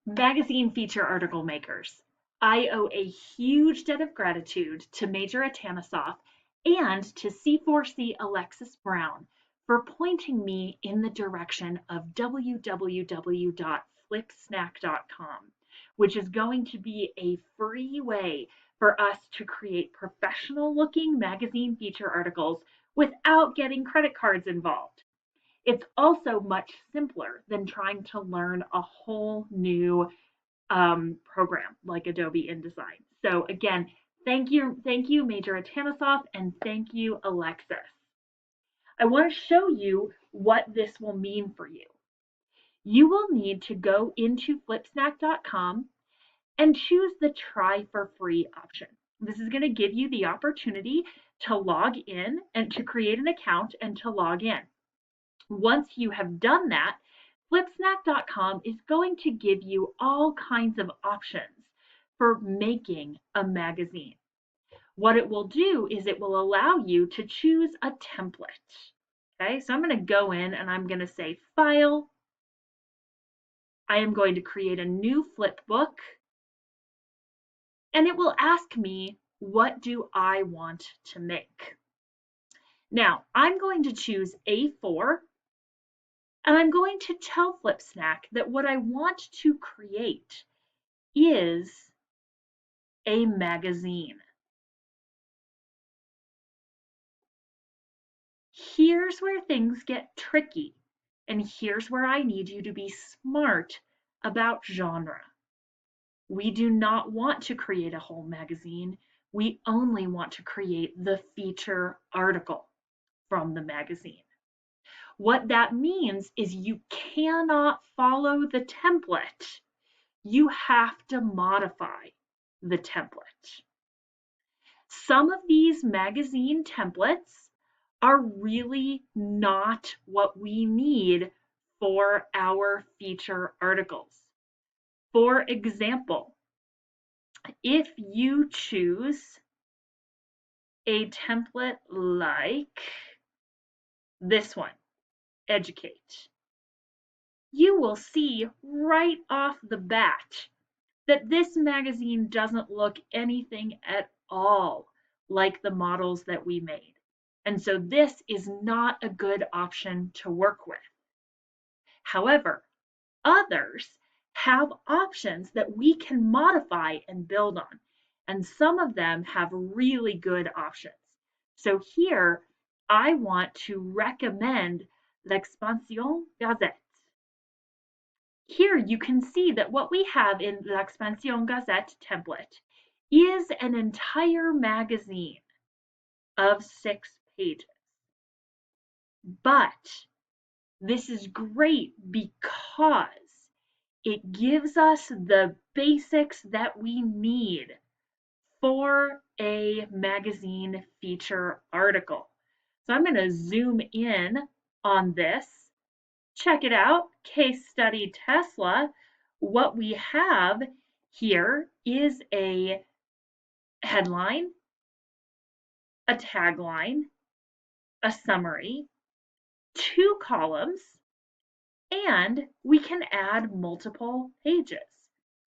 Magazine feature article makers. I owe a huge debt of gratitude to Major Atanasoff and to C4C Alexis Brown for pointing me in the direction of www.flipsnack.com, which is going to be a free way for us to create professional looking magazine feature articles without getting credit cards involved. It's also much simpler than trying to learn a whole new program like Adobe InDesign. So again, thank you, Major Atanasoff, and thank you, Alexis. I want to show you what this will mean for you. You will need to go into flipsnack.com and choose the try for free option. This is going to give you the opportunity to log in and to create an account and to log in. Once you have done that, flipsnack.com is going to give you all kinds of options for making a magazine. What it will do is it will allow you to choose a template. Okay, so I'm going to go in and I'm going to say File. I am going to create a new Flipbook, and it will ask me, what do I want to make? Now, I'm going to choose A4. And I'm going to tell Flipsnack that what I want to create is a magazine. Here's where things get tricky, and here's where I need you to be smart about genre. We do not want to create a whole magazine. We only want to create the feature article from the magazine. What that means is you cannot follow the template. You have to modify the template. Some of these magazine templates are really not what we need for our feature articles. For example, if you choose a template like this one, Educate, you will see right off the bat that this magazine doesn't look anything at all like the models that we made. And so this is not a good option to work with. However, others have options that we can modify and build on. And some of them have really good options. So here, I want to recommend L'Expansion Gazette. Here you can see that what we have in L'Expansion Gazette template is an entire magazine of 6 pages. But this is great because it gives us the basics that we need for a magazine feature article. So I'm going to zoom in on this. Check it out, case study Tesla. What we have here is a headline, a tagline, a summary, 2 columns, and we can add multiple pages.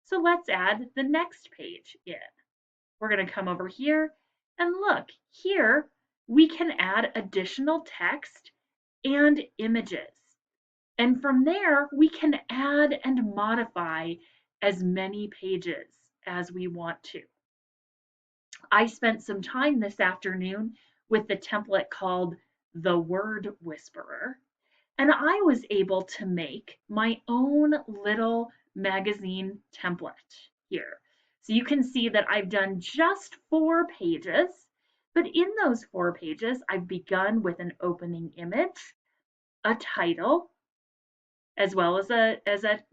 So let's add the next page in. We're going to come over here and look. Here we can add additional text and images. And from there, we can add and modify as many pages as we want to. I spent some time this afternoon with the template called The Word Whisperer, and I was able to make my own little magazine template here. So you can see that I've done just 4 pages, but in those 4 pages, I've begun with an opening image, a title, as well as a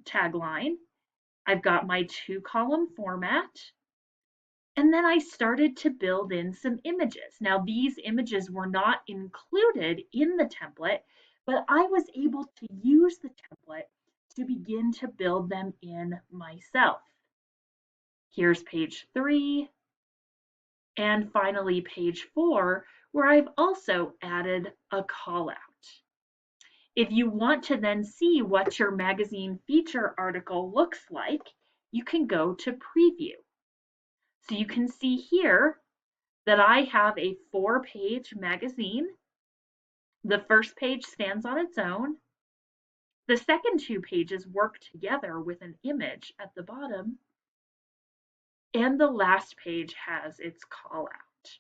tagline. I've got my 2-column format. And then I started to build in some images. Now these images were not included in the template, but I was able to use the template to begin to build them in myself. Here's page 3, and finally page 4, where I've also added a call out. If you want to then see what your magazine feature article looks like, you can go to preview. So you can see here that I have a 4-page magazine. The first page stands on its own. The second 2 pages work together with an image at the bottom. And the last page has its call out.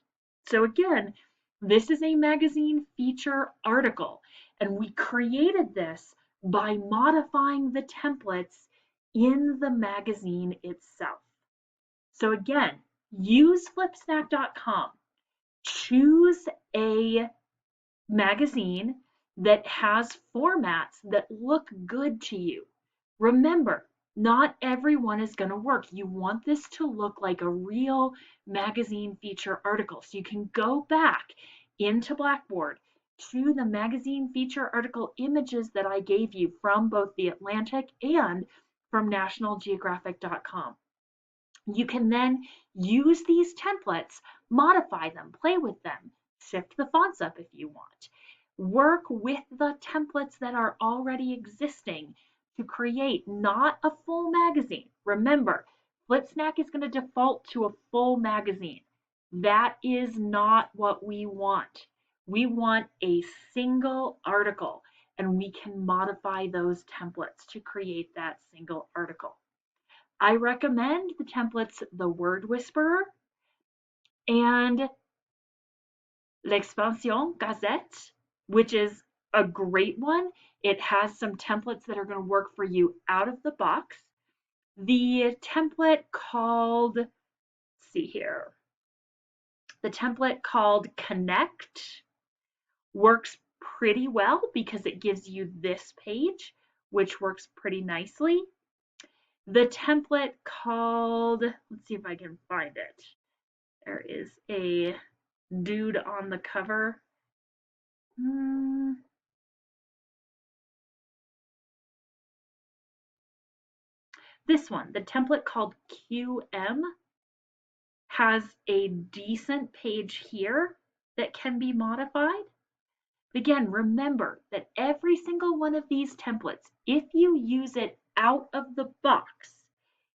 So again, this is a magazine feature article, and we created this by modifying the templates in the magazine itself. So again, use flipsnack.com. Choose a magazine that has formats that look good to you. Remember, not everyone is going to work. You want this to look like a real magazine feature article. So you can go back into Blackboard to the magazine feature article images that I gave you from both The Atlantic and from nationalgeographic.com. You can then use these templates, modify them, play with them, shift the fonts up if you want. Work with the templates that are already existing to create not a full magazine. Remember, Flipsnack is going to default to a full magazine. That is not what we want. We want a single article, and we can modify those templates to create that single article. I recommend the templates The Word Whisperer and L'Expansion Gazette, which is a great one. It has some templates that are going to work for you out of the box. The template called, let's see here, the template called Connect works pretty well because it gives you this page, which works pretty nicely. The template called, let's see if I can find it. There is a dude on the cover. This one, the template called QM, has a decent page here that can be modified. Again, remember that every single one of these templates, if you use it out of the box,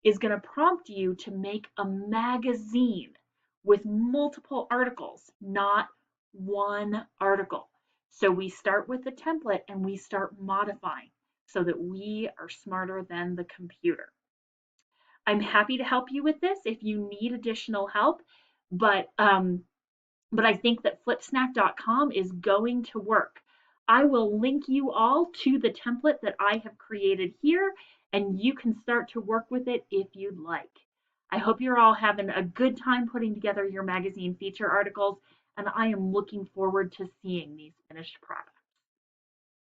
is going to prompt you to make a magazine with multiple articles, not one article. So we start with the template and we start modifying so that we are smarter than the computer. I'm happy to help you with this if you need additional help, but I think that flipsnack.com is going to work. I will link you all to the template that I have created here, and you can start to work with it if you'd like. I hope you're all having a good time putting together your magazine feature articles, and I am looking forward to seeing these finished products.